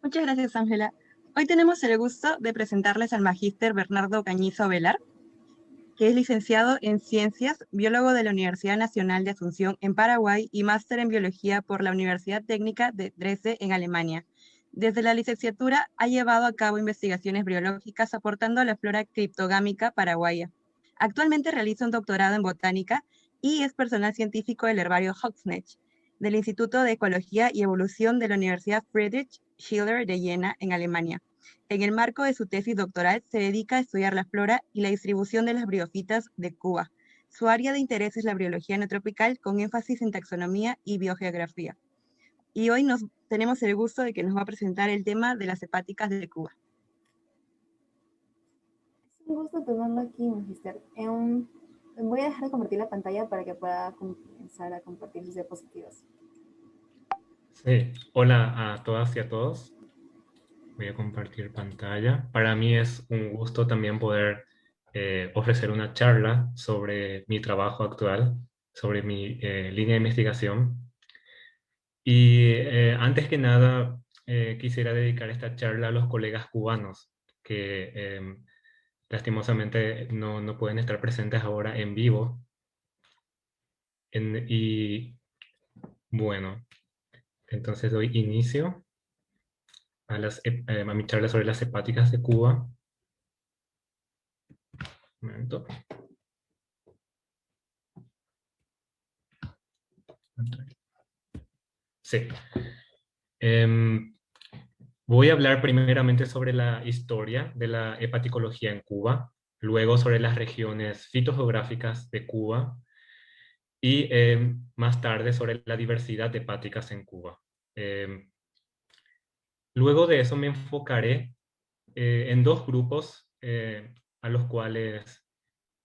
Muchas gracias, Ángela. Hoy tenemos el gusto de presentarles al magíster Bernardo Cañizo Velar, que es licenciado en Ciencias, biólogo de la Universidad Nacional de Asunción en Paraguay y máster en Biología por la Universidad Técnica de Dresde en Alemania. Desde la licenciatura ha llevado a cabo investigaciones biológicas aportando a la flora criptogámica paraguaya. Actualmente realiza un doctorado en botánica y es personal científico del herbario Hoxnech, del Instituto de Ecología y Evolución de la Universidad Friedrich Schiller de Jena, en Alemania. En el marco de su tesis doctoral, se dedica a estudiar la flora y la distribución de las briofitas de Cuba. Su área de interés es la biología neotropical, con énfasis en taxonomía y biogeografía. Y hoy tenemos el gusto de que nos va a presentar el tema de las hepáticas de Cuba. Es un gusto tenerlo aquí, Magister. Voy a dejar de compartir la pantalla para que pueda comenzar a compartir sus diapositivas. Sí, hola a todas y a todos. Voy a compartir pantalla. Para mí es un gusto también poder ofrecer una charla sobre mi trabajo actual, sobre mi línea de investigación. Y antes que nada, quisiera dedicar esta charla a los colegas cubanos que lastimosamente no pueden estar presentes ahora en vivo. Y bueno, entonces doy inicio a mi charla sobre las hepáticas de Cuba. Un momento. Sí. Em, Voy a hablar primeramente sobre la historia de la hepaticología en Cuba, luego sobre las regiones fitogeográficas de Cuba y más tarde sobre la diversidad de hepáticas en Cuba. Em, Luego de eso me enfocaré en dos grupos a los cuales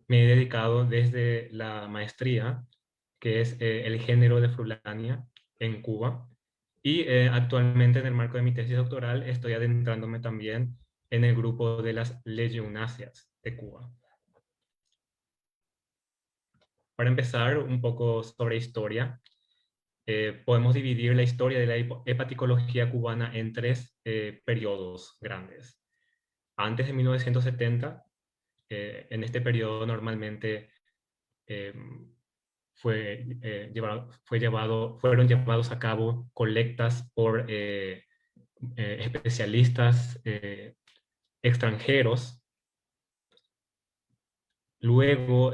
me he dedicado desde la maestría, que es el género de Frulania en Cuba. Y actualmente en el marco de mi tesis doctoral estoy adentrándome también en el grupo de las legionáceas de Cuba. Para empezar, un poco sobre historia. Podemos dividir la historia de la hepaticología cubana en tres periodos grandes. Antes de 1970, en este periodo normalmente eh, fueron llevados a cabo colectas por especialistas extranjeros. Luego,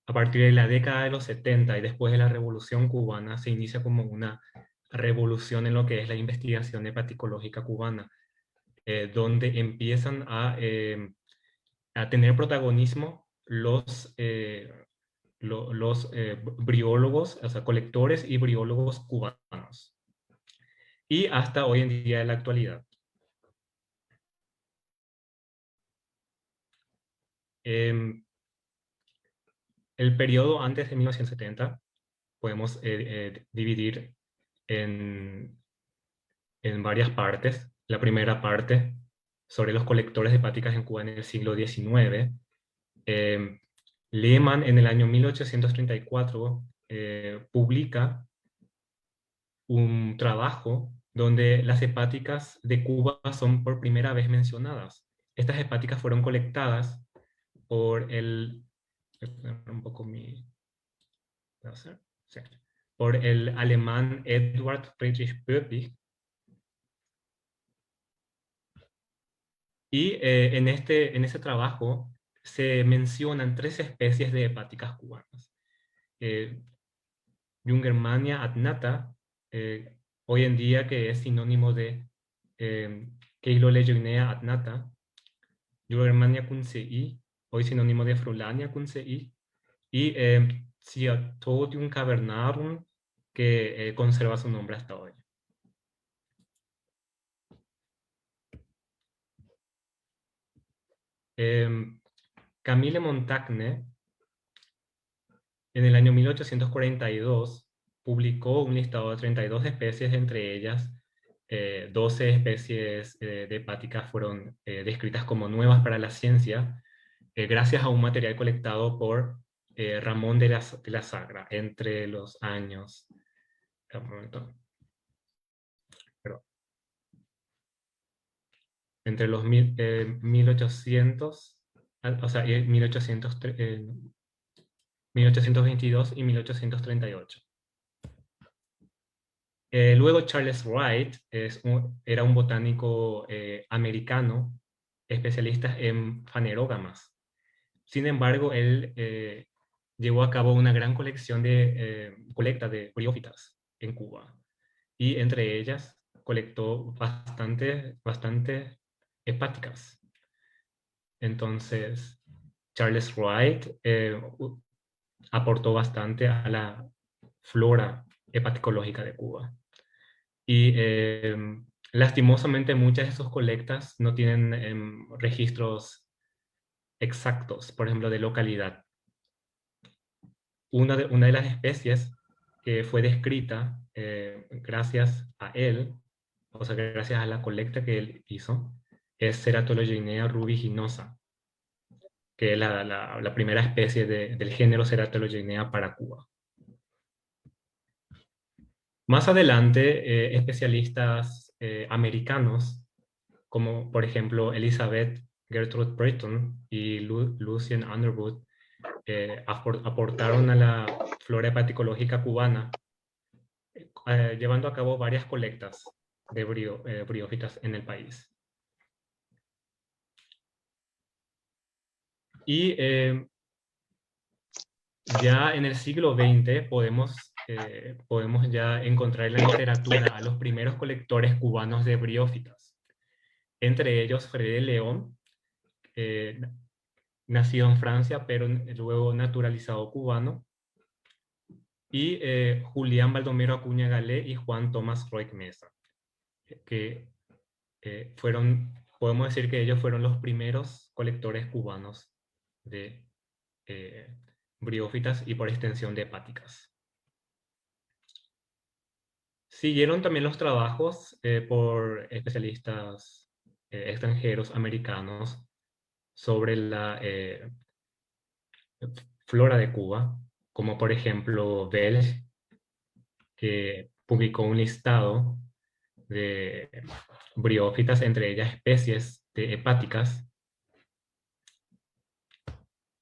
a partir de la década de los 70 y después de la Revolución Cubana, se inicia como una revolución en lo que es la investigación hepaticológica cubana, donde empiezan a tener protagonismo los briólogos, o sea, colectores y briólogos cubanos. Y hasta hoy en día de la actualidad. El periodo antes de 1970 podemos dividir en, en varias partes. La primera parte sobre los colectores de hepáticas en Cuba en el siglo XIX. Lehmann en el año 1834 publica un trabajo donde las hepáticas de Cuba son por primera vez mencionadas. Estas hepáticas fueron colectadas por un poco mi... Sí, por el alemán Eduard Friedrich Pöppig. Y en ese trabajo se mencionan tres especies de hepáticas cubanas. Eh, Jungermannia adnata, hoy en día que es sinónimo de Cheiloloegionea adnata. Jungermannia kunsei, hoy sinónimo de Frulania kunsei. Y Cyatodium cavernarum, que conserva su nombre hasta hoy. Camille Montagne, en el año 1842, publicó un listado de 32 especies, entre ellas 12 especies de hepáticas fueron descritas como nuevas para la ciencia, gracias a un material colectado por Ramón de la Sagra entre los años... Un momento. Perdón. entre los 1800, o sea, 1822 y 1838. Luego Charles Wright era un botánico americano, especialista en fanerógamas. Sin embargo, él llevó a cabo una gran colecta de briófitas en Cuba. Y entre ellas colectó bastante hepáticas. Entonces, Charles Wright aportó bastante a la flora hepaticológica de Cuba. Y lastimosamente muchas de sus colectas no tienen registros exactos, por ejemplo, de localidad. Una de las especies que fue descrita gracias a él, o sea, gracias a la colecta que él hizo, es Ceratologinea rubiginosa, que es la primera especie del género Ceratologinea para Cuba. Más adelante, especialistas americanos, como por ejemplo Elizabeth Gertrude Breton y Lucien Underwood, aportaron a la flora hepaticológica cubana, llevando a cabo varias colectas de briófitas en el país. Y ya en el siglo XX podemos ya encontrar en la literatura a los primeros colectores cubanos de briófitas. Entre ellos Freddy León, nacido en Francia, pero luego naturalizado cubano, y Julián Baldomero Acuña Galé y Juan Tomás Roig Mesa, que podemos decir que ellos fueron los primeros colectores cubanos de briófitas y por extensión de hepáticas. Siguieron también los trabajos por especialistas extranjeros americanos sobre la flora de Cuba, como por ejemplo Bell, que publicó un listado de briófitas, entre ellas especies de hepáticas,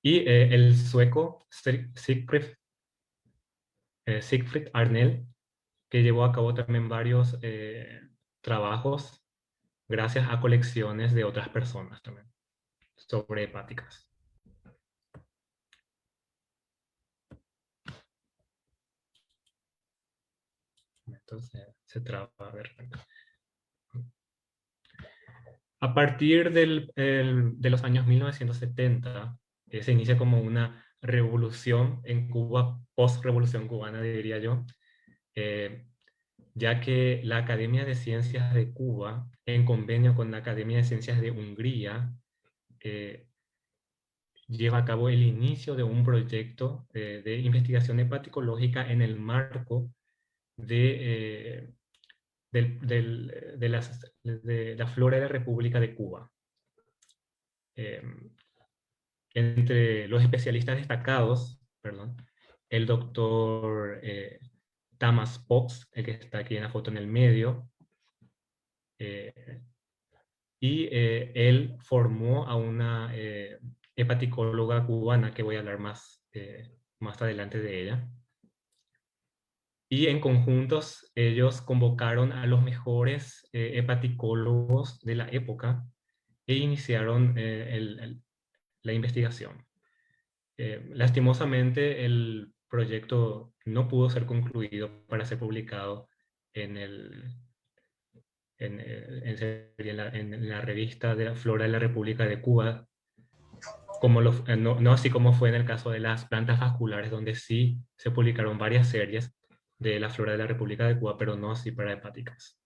y el sueco Siegfried Arnell, que llevó a cabo también varios trabajos gracias a colecciones de otras personas también sobre hepáticas. Entonces se traba, a ver. A partir de los años 1970, se inicia como una revolución en Cuba, post-revolución cubana, diría yo, ya que la Academia de Ciencias de Cuba, en convenio con la Academia de Ciencias de Hungría, lleva a cabo el inicio de un proyecto de investigación hepaticológica en el marco de la flora de la República de Cuba. Entre los especialistas destacados, el doctor Tamas Pox, el que está aquí en la foto en el medio, y él formó a una hepaticóloga cubana, que voy a hablar más adelante de ella. Y en conjuntos ellos convocaron a los mejores hepaticólogos de la época e iniciaron la investigación. Lastimosamente el proyecto no pudo ser concluido para ser publicado en la revista de la Flora de la República de Cuba, no así como fue en el caso de las plantas vasculares, donde sí se publicaron varias series de la Flora de la República de Cuba, pero no así para hepáticas.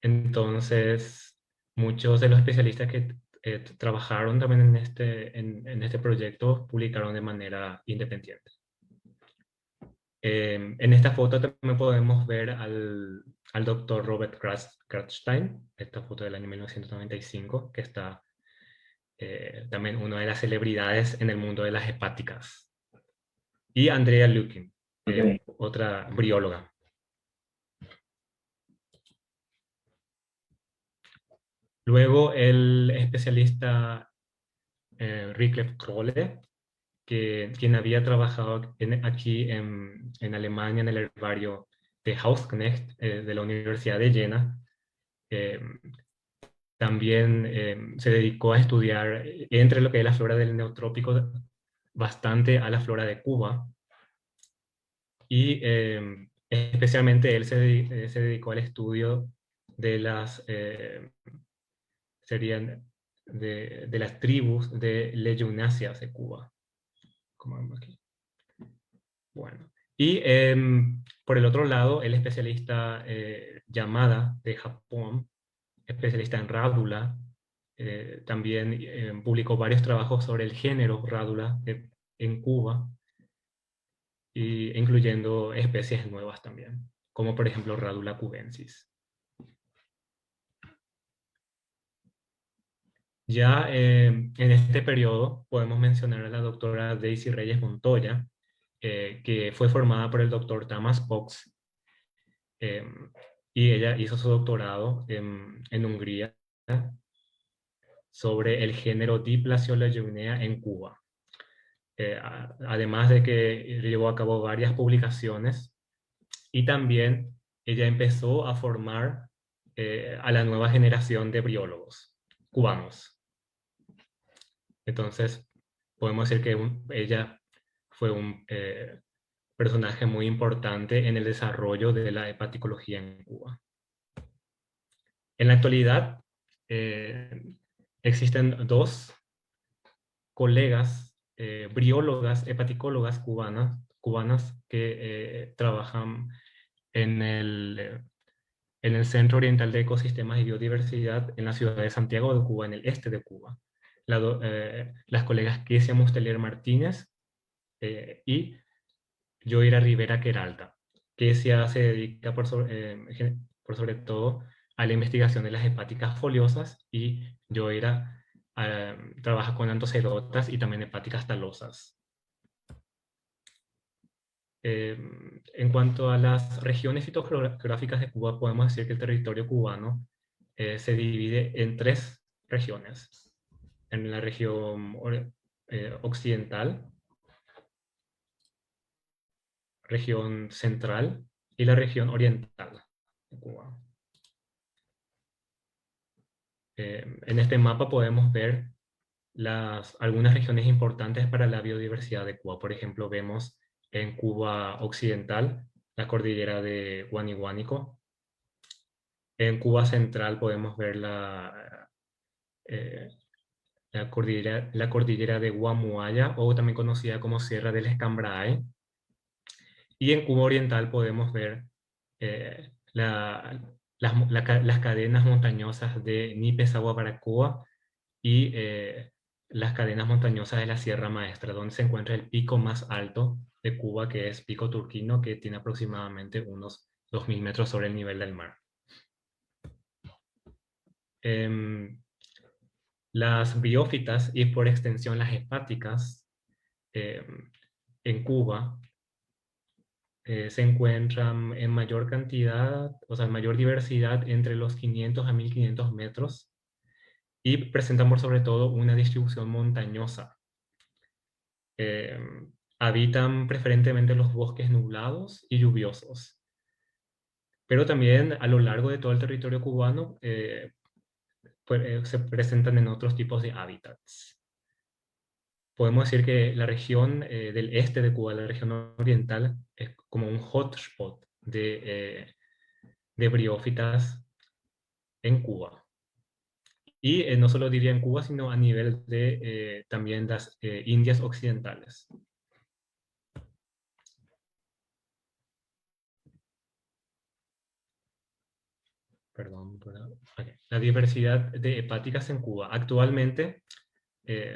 Entonces, muchos de los especialistas que trabajaron también en este proyecto publicaron de manera independiente. En esta foto también podemos ver al doctor Robert Kratzstein, esta foto del año 1995, que está también una de las celebridades en el mundo de las hepáticas. Y Andrea Lukin, otra brióloga. Luego el especialista Rickleff Krolle, quien había trabajado aquí en Alemania en el herbario de Hausknecht de la Universidad de Jena, eh, también se dedicó a estudiar entre lo que es la flora del neotrópico bastante a la flora de Cuba. Y especialmente él se dedicó al estudio de las, serían de las tribus de Legionnaceae de Cuba. Como vemos aquí. Bueno. Y por el otro lado, el especialista Yamada de Japón, especialista en rádula, también publicó varios trabajos sobre el género rádula en Cuba, incluyendo especies nuevas también, como por ejemplo Rádula cubensis. Ya en este periodo podemos mencionar a la doctora Daisy Reyes Montoya, que fue formada por el doctor Tamas Fox, y ella hizo su doctorado en Hungría sobre el género Diplaciolaeunea en Cuba. Además de que llevó a cabo varias publicaciones, y también ella empezó a formar a la nueva generación de briólogos cubanos. Entonces, podemos decir que ella fue un personaje muy importante en el desarrollo de la hepaticología en Cuba. En la actualidad, existen dos colegas, briólogas, hepaticólogas cubanas que trabajan en el Centro Oriental de Ecosistemas y Biodiversidad en la ciudad de Santiago de Cuba, en el este de Cuba. Las colegas Kesia Mustelier Martínez y Yoira Rivera Queralta. Kesia se dedica por sobre todo a la investigación de las hepáticas foliosas, y Yoira trabaja con antocerotas y también hepáticas talosas. En cuanto a las regiones fitogeográficas de Cuba, podemos decir que el territorio cubano se divide en tres regiones. En la región occidental, región central y la región oriental de Cuba. En este mapa podemos ver algunas regiones importantes para la biodiversidad de Cuba. Por ejemplo, vemos en Cuba occidental la cordillera de Huánico. En Cuba central podemos ver la cordillera de Guamuaya, o también conocida como Sierra del Escambrae. Y en Cuba oriental podemos ver las cadenas montañosas de Nipe-Saguabaracoa y las cadenas montañosas de la Sierra Maestra, donde se encuentra el pico más alto de Cuba, que es Pico Turquino, que tiene aproximadamente unos 2000 metros sobre el nivel del mar. Las briófitas, y por extensión las hepáticas, en Cuba se encuentran en mayor cantidad, o sea, en mayor diversidad entre los 500 a 1500 metros, y presentan por sobre todo una distribución montañosa. Habitan preferentemente los bosques nublados y lluviosos, pero también a lo largo de todo el territorio cubano se presentan en otros tipos de hábitats. Podemos decir que la región del este de Cuba, la región oriental, es como un hotspot de briófitas en Cuba. Y no solo diría en Cuba, sino a nivel de también las Indias occidentales. Perdón, okay. La diversidad de hepáticas en Cuba. Actualmente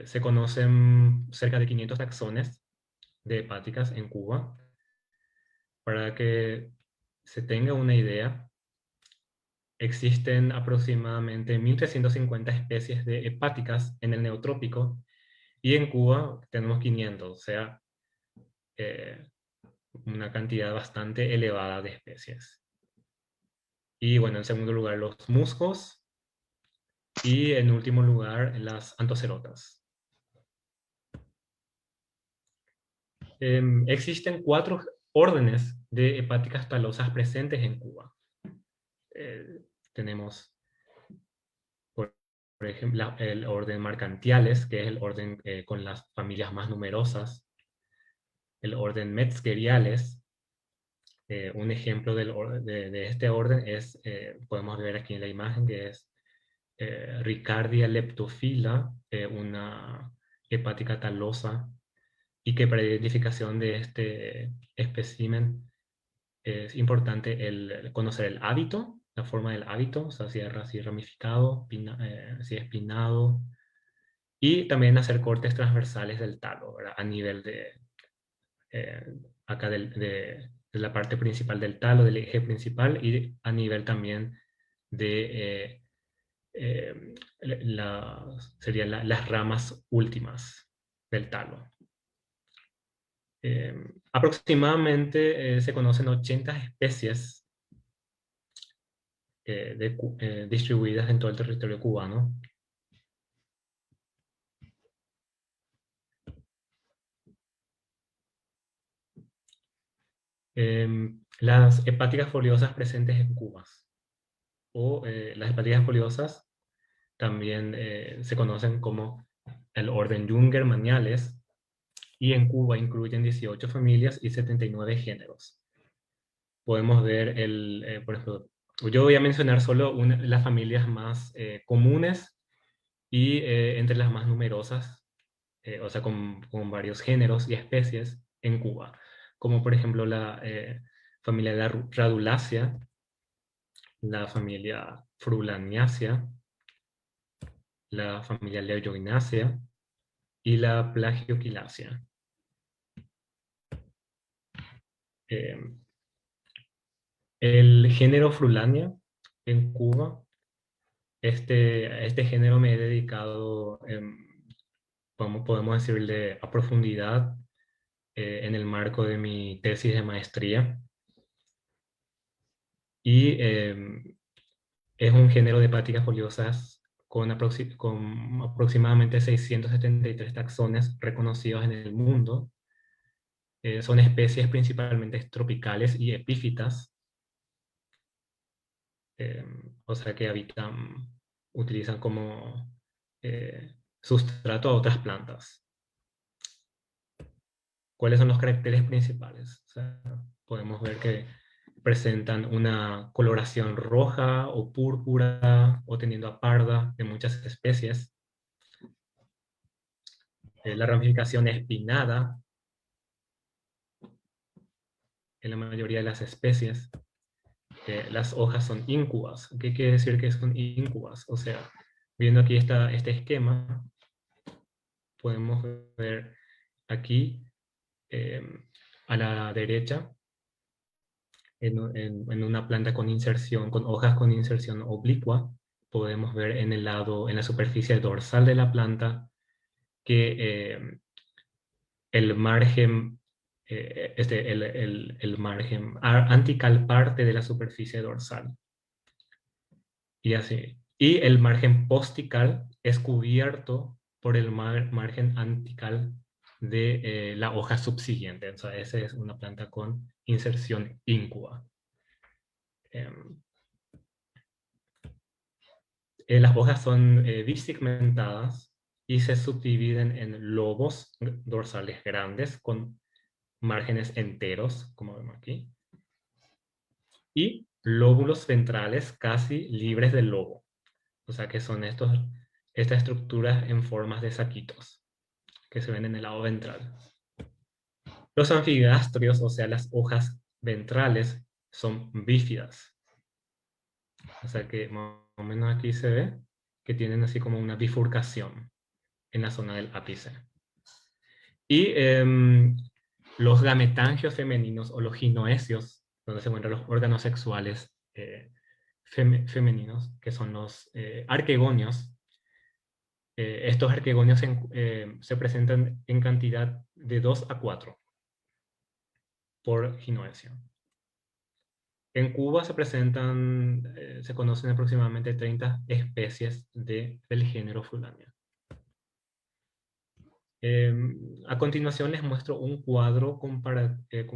se conocen cerca de 500 taxones de hepáticas en Cuba. Para que se tenga una idea, existen aproximadamente 1350 especies de hepáticas en el neotrópico, y en Cuba tenemos 500, o sea, una cantidad bastante elevada de especies. Y bueno, en segundo lugar, los musgos. Y en último lugar, las antocerotas. Existen 4 órdenes de hepáticas talosas presentes en Cuba. Tenemos, por ejemplo, el orden Mercantiales, que es el orden con las familias más numerosas. El orden Metzgeriales. Un ejemplo de este orden es, podemos ver aquí en la imagen, que es Ricardia leptophila, una hepática talosa, y que para identificación de este espécimen es importante conocer el hábito, la forma del hábito, o sea, si es así ramificado, si es pinnado, y también hacer cortes transversales del talo, ¿verdad? A nivel de, eh, acá de la parte principal del talo, del eje principal, y a nivel también de serían las ramas últimas del talo. Aproximadamente se conocen 80 especies distribuidas en todo el territorio cubano. Las hepáticas foliosas presentes en Cuba, o las hepáticas foliosas también se conocen como el orden Junger-Mañales, y en Cuba incluyen 18 familias y 79 géneros. Podemos ver, por ejemplo, yo voy a mencionar solo las familias más comunes y entre las más numerosas, o sea, con varios géneros y especies en Cuba, como por ejemplo la familia de la Radulacea, la familia Frulaniacea, la familia Leojoinacea y la Plagioquilacea. El género Frulania en Cuba, este género me he dedicado, podemos decirle, a profundidad en el marco de mi tesis de maestría. Y es un género de hepáticas foliosas con aproximadamente 673 taxones reconocidos en el mundo. Son especies principalmente tropicales y epífitas, o sea que utilizan como sustrato a otras plantas. ¿Cuáles son los caracteres principales? O sea, podemos ver que presentan una coloración roja o púrpura o tendiendo a parda de muchas especies. La ramificación es pinnada en la mayoría de las especies. Las hojas son íncubas. ¿Qué quiere decir que son íncubas? O sea, viendo aquí este esquema, podemos ver aquí a la derecha, en una planta con inserción, con hojas con inserción oblicua, podemos ver en el lado, en la superficie dorsal de la planta, que el margen, el margen antical parte de la superficie dorsal. Y así. Y el margen postical es cubierto por el margen antical de la hoja subsiguiente. O sea, esa es una planta con inserción incuba. Las hojas son bisegmentadas y se subdividen en lobos dorsales grandes con márgenes enteros, como vemos aquí, y lóbulos ventrales casi libres del lobo. O sea que son estas estructuras en formas de saquitos que se ven en el lado ventral. Los anfigastrios, o sea, las hojas ventrales, son bífidas. O sea que más o menos aquí se ve que tienen así como una bifurcación en la zona del ápice. Y los gametangios femeninos o los ginoecios, donde se encuentran los órganos sexuales femeninos, que son los arquegonios. Estos arquegonios se presentan en cantidad de 2 a 4 por ginoecio. En Cuba se presentan, se conocen aproximadamente 30 especies del género Fulania. A continuación les muestro un cuadro comparativo